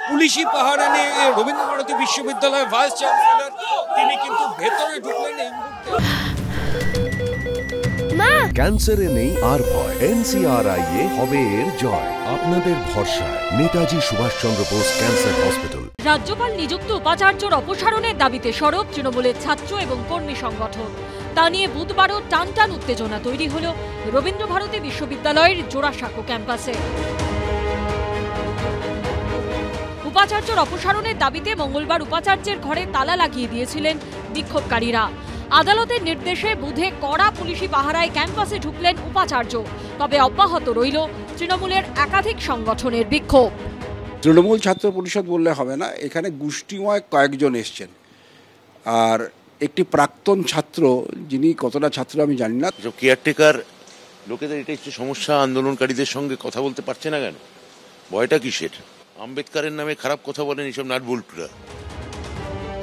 পুলিশি পাহারা নিয়ে রবীন্দ্রভারতী বিশ্ববিদ্যালয়ের ভাইস চ্যান্সেলর তিনি কিন্তু ভেতরে ঢুকলেন এই মুহূর্তে। ক্যান্সারে নেই আর ভয়, NCRI হবে এর জয়। আপনাদের ভরসা নেতাজি সুভাষচন্দ্র বোস ক্যান্সার হসপিটাল। রাজ্যপাল নিযুক্ত উপাচার্যর অপসারণের দাবিতে সরব তৃণমূলের ছাত্র এবং কর্মী সংগঠন। তা নিয়ে বুধবারও টানটান উত্তেজনা তৈরি হল রবীন্দ্রভারতী বিশ্ববিদ্যালয়ের জোড়াসাঁকো ক্যাম্পাসে। উপাচার্যর অপসারণের দাবিতে মঙ্গলবার উপাচার্যের ঘরে তালা লাগিয়ে দিয়েছিলেন বিক্ষোভকারীরা। আদালতের নির্দেশে বুধে কড়া পুলিশি পাহারায় ক্যাম্পাসে ঢুকলেন উপাচার্য। তবে অব্যাহত রইল তৃণমূলের একাধিক সংগঠনের বিক্ষোভ। তৃণমূল ছাত্র পরিষদ বললে হবে না, এখানে গোষ্ঠীময় কয়েকজন এসছেন। আর একটি প্রাক্তন ছাত্র, যিনি কতটা ছাত্র আমি জানি না, কেয়ারটেকার লোকেদের এটা একটু সমস্যা, আন্দোলনকারীদের সঙ্গে কথা বলতে পারছে না কেন? ভয়টা কিসের? আম্বেদকরের নামে খারাপ কথা বলেন এইসব নাটবল্টুরা।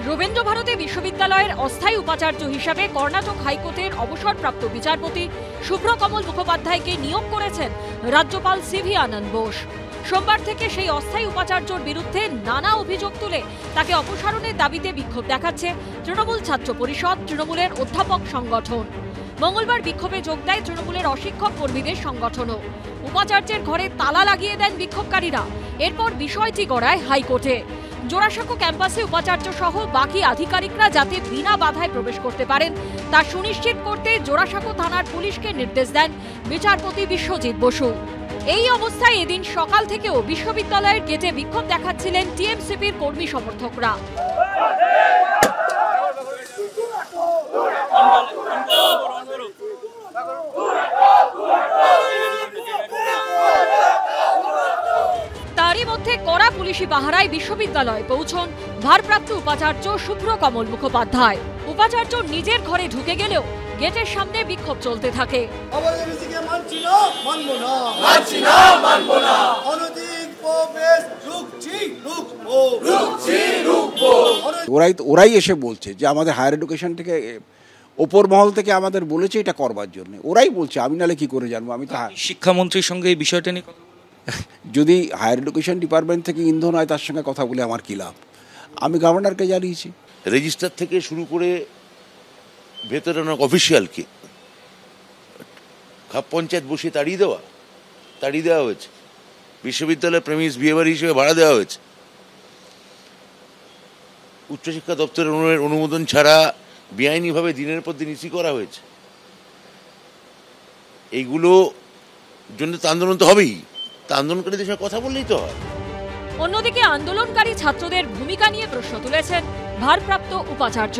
রবীন্দ্রভারতী বিশ্ববিদ্যালয়ের অস্থায়ী উপাচার্য হিসাবে কর্ণাটক হাইকোর্টের অবসরপ্রাপ্ত বিচারপতি শুভ্রকমল মুখোপাধ্যায়কে নিয়োগ করেছেন রাজ্যপাল সিভি আনন্দ বোস। সোমবার থেকে সেই অস্থায়ী উপাচার্যর বিরুদ্ধে নানা অভিযোগ তুলে তাকে অপসারণের দাবিতে বিক্ষোভ দেখাচ্ছে তৃণমূল ছাত্র পরিষদ, তৃণমূলের অধ্যাপক সংগঠন। মঙ্গলবার বিক্ষোভে যোগ দেয় তৃণমূলের অশিক্ষক কর্মীদের সংগঠনও। উপাচার্যের ঘরে তালা লাগিয়ে দেন বিক্ষোভকারীরা। এরপর বিষয়টি গড়ায় হাইকোর্টে। জোড়াসাঁকো ক্যাম্পাসে উপাচার্য সহ বাকি আধিকারিকরা যাতে বিনা বাধায় প্রবেশ করতে পারেন তা সুনিশ্চিত করতে জোড়াসাঁকো থানার পুলিশকে নির্দেশ দেন বিচারপতি বিশ্বজিৎ বসু। এই অবস্থায় এদিন সকাল থেকেও বিশ্ববিদ্যালয়ের গেটে বিক্ষোভ দেখাচ্ছিলেন টিএমসিপির কর্মী সমর্থকরা। তারই মধ্যে কড়া পুলিশি পাহারায় বিশ্ববিদ্যালয়ে পৌঁছন ভারপ্রাপ্ত উপাচার্য শুভ্রকমল মুখোপাধ্যায়। উপাচার্য নিজের ঘরে ঢুকে গেলেও গেটের সামনে বিক্ষোভ চলতে থাকে। ওরাই এসে বলছে যে আমাদের হায়ার এডুকেশন থেকে, ওপর মহল থেকে আমাদের বলেছে এটা করবার জন্য। ওরাই বলছে, আমি নালে কি করে জানবো? আমি তো শিক্ষামন্ত্রীর সঙ্গে এই বিষয়টা নিয়ে যদি হায়ার এডুকেশন ডিপার্টমেন্ট থেকে ইন্ধন হয় তার সঙ্গে কথা বলে আমার কি লাভ? আমি গভর্নরকে জানিয়েছি। রেজিস্টার থেকে শুরু করে ভেতরে অনেক অফিসিয়ালকে খাপ পঞ্চায়েত বসে তাড়িয়ে দেওয়া হয়েছে। বিশ্ববিদ্যালয়ের প্রেমিস বিহেভিয়ার হিসেবে ভাড়া দেওয়া হয়েছে। উচ্চশিক্ষা দপ্তরের অনুমোদন ছাড়া বেআইনিভাবে দিনের পর দিন ইসি করা হয়েছে। এইগুলো জন্য তো আন্দোলন তো হবেই। তা আন্দোলনকারীদের সঙ্গে কথা বললেই তো হয়। অন্যদিকে আন্দোলনকারী ছাত্রদের ভূমিকা নিয়ে প্রশ্ন তুলেছেন ভারপ্রাপ্ত উপাচার্য।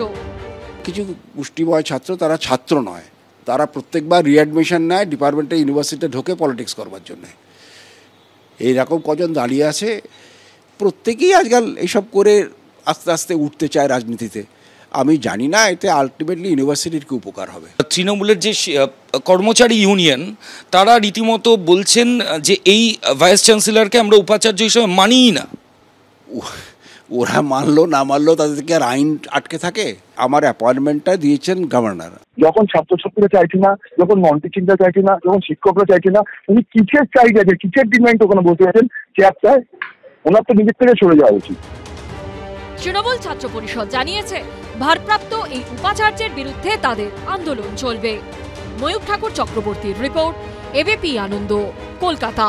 কিছু গোষ্ঠীময় ছাত্র, তারা ছাত্র নয়, তারা প্রত্যেকবার রিঅ্যাডমিশন নেয় ডিপার্টমেন্টে, ইউনিভার্সিটিতে ঢোকে পলিটিক্স করবার জন্য। এইরকম কজন দাঁড়িয়ে আছে, প্রত্যেকেই আজকাল এইসব করে আস্তে আস্তে উঠতে চায় রাজনীতিতে। আমি জানি না এতে আলটিমেটলি ইউনিভার্সিটির কি উপকার হবে। তৃণমূলের যে কর্মচারী ইউনিয়ন, তারা রীতিমতো বলছেন যে এই ভাইস চ্যান্সেলরকে আমরা উপাচার্য হিসেবে মানিই না। ওরা মানলো না মানলো, তাদেরকে আর আইন আটকে থাকে? আমার অ্যাপয়েন্টমেন্টটা দিয়েছেন গভর্নর। যখন ছাত্রছাত্রীরা চাইছে না, যখন নন টিচিংরা চাইছে না, যখন শিক্ষকরা চাইছে না, উনি কিসের চাহিদা আছে, কিসের ডিমান্ড ওখানে বলতে পারছেন চেয়ার চায়? ওনার তো নিজের থেকে সরে যাওয়া উচিত। তৃণমূল ছাত্র পরিষদ জানিয়েছে ভারপ্রাপ্ত এই উপাচার্যের বিরুদ্ধে তাদের আন্দোলন চলবে। ময়ূখ ঠাকুর চক্রবর্তীর রিপোর্ট, এবিপি আনন্দ, কলকাতা।